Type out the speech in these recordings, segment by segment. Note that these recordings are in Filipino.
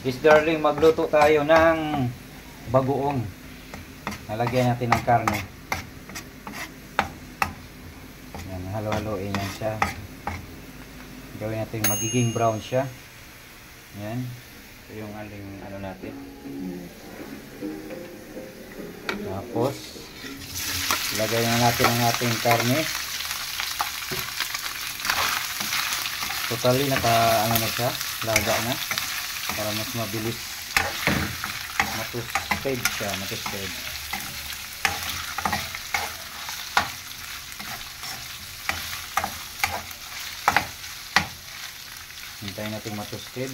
Is darling, magluto tayo ng bagoong. Nalagyan natin ng karne. Yan, halo-haloin yan siya. Gawin natin magiging brown siya. Yan. Ito yung aling ano natin. Tapos ilagay na natin ang ating karne. Totally naka ano na siya, laga na. Para mas mabilis matusted siya, matusted. Hintayin natin matusted.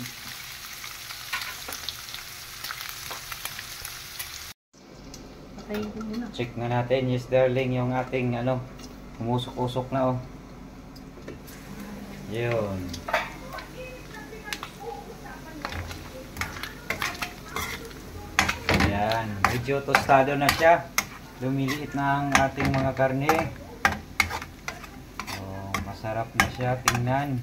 Check na natin, yes darling, yung ating ano, umusok-usok na oh. Yun. Yan, medyo tostado na siya. Lumiliit na ang ating mga karne. Oh, masarap na siya tingnan.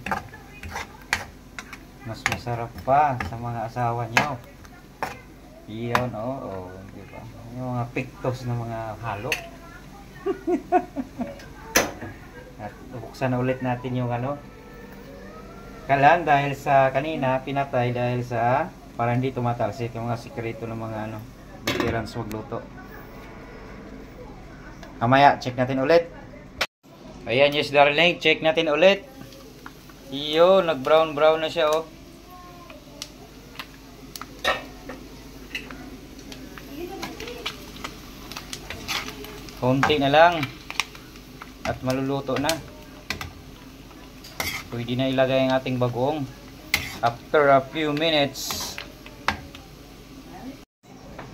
Mas masarap pa sa mga asawa nyo. Iyon, oh, di ba? Yung mga pictos na mga halo. At buksan na ulit natin yung ano. Kalan dahil sa kanina pinatay dahil sa para hindi tumatalsik yung mga sikreto ng mga ano, veterans magluto. Mamaya check natin ulit. Ayan, yes darling, check natin ulit. Iyo, nag brown na siya oh. Konti na lang at maluluto na. Pwede na ilagay ang ating bagoong after a few minutes.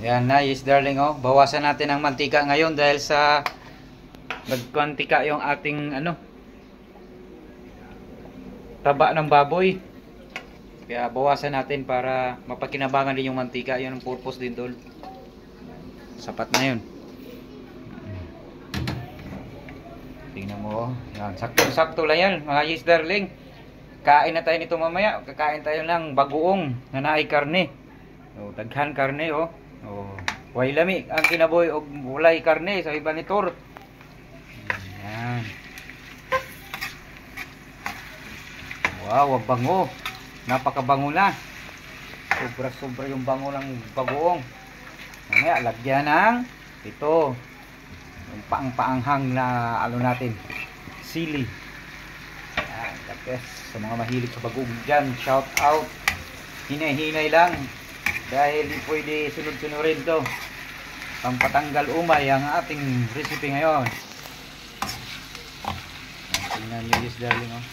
Yan na, yes darling oh. Bawasan natin ang mantika ngayon dahil sa nagmantika yung ating ano, taba ng baboy. Kaya bawasan natin para mapakinabangan din yung mantika. Yun ang purpose din doon. Sapat na yun. Tingnan mo, yan, sakto-sakto lang yan mga yes darling. Kain na tayo nito mamaya. Kakain tayo ng bagoong na naay karne. O, daghan karne oh. O, way lami ang kinaboy og walay karne sa iba ni Tor. Yan. Wow, ang bango. Napakabango na. Sobra-sobra yung bango ng bagoong. Mamaya lagyan ng ito. Yung paang-paanghang na ano natin, sili. Yan, tapos sa mga mahilig sa bagoong dyan, shout out. Hinay-hinay lang dahil di pwede sunod-sunurin to. Pampatanggal umay ang ating recipe ngayon. Yan, tingnan nyo yes darling oh.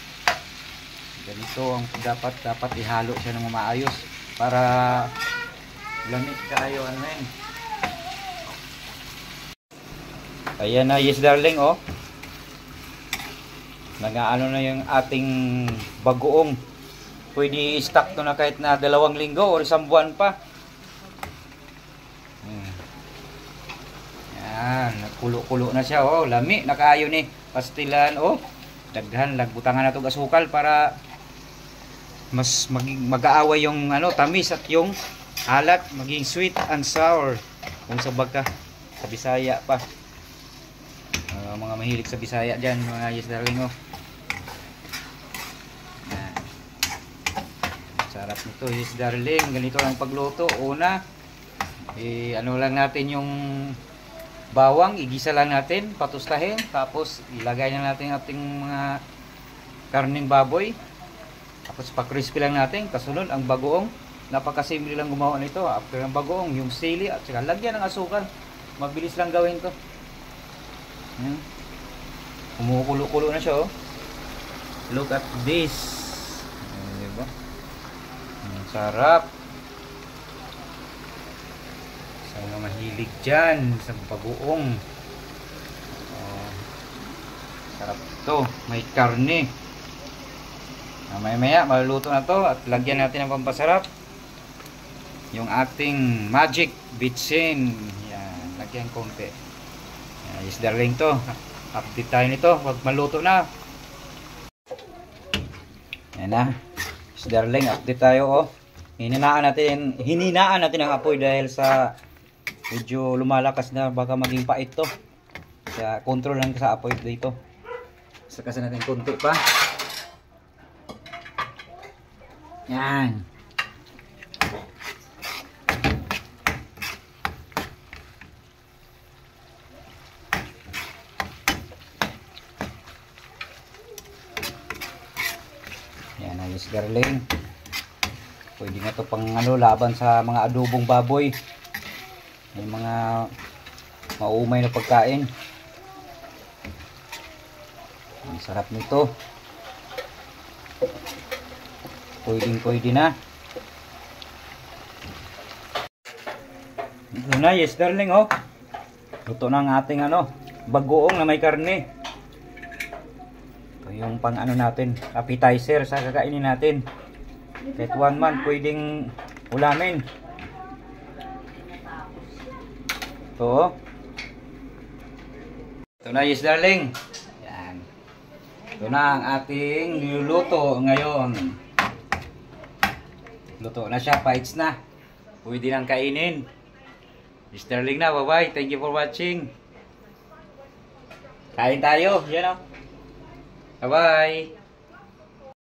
Ganito ang dapat ihalo siya ng maayos para lamig kayo ano yun. Ayan na yes darling oh. Nagaano na yung ating bagoong. Pwede i-stock to na kahit na 2 linggo o 1 buwan pa. Yan, nagkulo-kulo na siya oh. Lami, nakaayo ni pastilan oh. Daghan, lagbutangan na itong asukal para mas mag-aaway yung ano, tamis at yung alat, maging sweet and sour. Kung sabag ka sa Bisaya pa. Mga mahilig sa Bisaya dyan, mga yes darling oh. Yan. Sarap nito yes darling. Ganito lang pagluto. Una, ano lang natin yung bawang, igisa lang natin, patustahin, tapos ilagay na natin ating mga karning baboy. Tapos pa-crispy lang natin. Kasunod ang bagoong. Napakasimple lang gumawa nito. After ang bagoong, yung sili at saka lagyan ng asukal. Mabilis lang gawin to. Kumukulo-kulo na siya oh. Look at this. Diba? Sarap. Sa mga mahilig dyan sa bagoong. Sarap to. May karne. Maya-maya maluluto na to at lagyan natin ng pampasarap yung ating magic bitsin. Yan, lagyan konti. Yes darling to. Update tayo nito pag maluto na. Yan na. Yes darling, update tayo oh. Hininaan natin ang apoy dahil sa medyo lumalakas na, baka maging pait to. Kaya control lang sa apoy dito. Sakasan natin konti pa. Yan. Yan, ayos garling. Pwede na to pang laban sa mga adobong baboy. May mga maumay na pagkain. Ang sarap nito. Pwede na. Ito na, yes darling, oh. Luto na ang ating bagoong na may karne. Ito yung pang natin, appetizer sa kakainin natin. Kahit one man, pwedeng ulamin. Ito, oh. Ito na, yes darling. Yan. Ito na ang ating niluluto ngayon. Luto na siya, paits na. Pwede nang kainin. Sterling na, bye-bye. Thank you for watching. Kain tayo, yan o. Bye-bye.